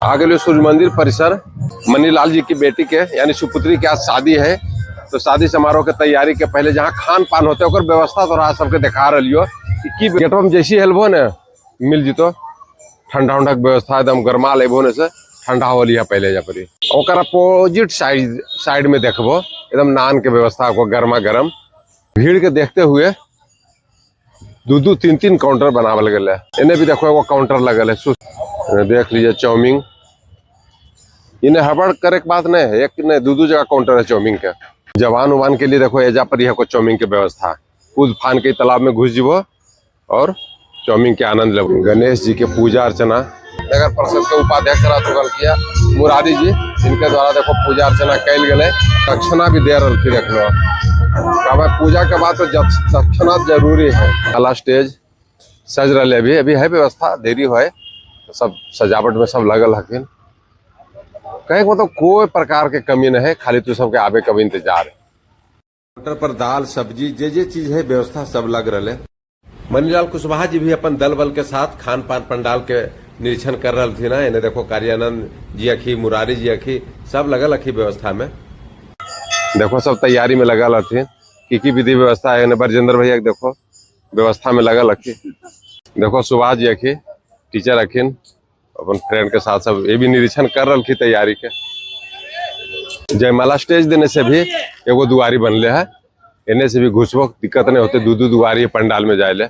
आगे सूर्य मंदिर परिसर मनीलाल जी की बेटी के यानी सुपुत्री की आज शादी है। तो शादी समारोह के तैयारी के पहले जहाँ खान पान होते ओकर व्यवस्था तो रहा सबके देखा रही कि गेटवा में जैसी हेलबो ने मिल जीतो ठंडा उंडा व्यवस्था एकदम गरमा लेबो ने से ठंडा हो लिया पहले जा पड़ी। ओकर अपोजिट साइड में देखबो एकदम नान के व्यवस्था को गर्मा गर्म भीड़ के देखते हुए दो तीन काउंटर बनावल गए। इन्हें भी देखो एगो काउंटर लगल है, देख लीजिए चाउमीन। इन्हें हड़बड़ करे के बात नहीं है, एक नहीं दो जगह काउंटर है चाउमीन के। जवान उवान के लिए देखो एजा पर यह कोई चाउमीन की व्यवस्था। कूद फान के तालाब में घुस जीवो और चाउमीन के आनंद लो। गणेश जी के पूजा अर्चना नगर परिषद के उपाध्यक्ष रह चुकल किया मुरारी जी, इनके द्वारा देखो पूजा अर्चना कैल गए। दक्षिणा भी दे रही देख लो। पूजा के बाद तो दक्षिणा जरूरी है। काला स्टेज सज रहे अभी है व्यवस्था, देरी है सब सजावट में सब लगल हकिन। कहे मतलब कोई प्रकार के कमी नहीं है, खाली तो सबके आवे कभी इंतजार है। काउंटर पर दाल सब्जी जे चीज है व्यवस्था सब लग रहे। मनीलाल कुशवाहा जी भी अपन दल बल के साथ खान पान पंडाल के निरीक्षण कर रही थी ना। इन्हें देखो कार्यानंद जी अखी मुरारी जी अखी सब लगल अखी व्यवस्था में। देखो सब तैयारी में लगल थी की विधि व्यवस्था है। बरजेंद्र भैया देखो व्यवस्था में लगल अखी। देखो सुभाष जी अखी टीचर अखिन अपन फ्रेंड के साथ सब ये भी निरीक्षण कर रही तैयारी के। जयमाला स्टेज देने से भी एगो दुआरी बनले है, इन्हें से भी घुसबो दिक्कत नहीं होते। दो दुआरी पंडाल में जाए ले।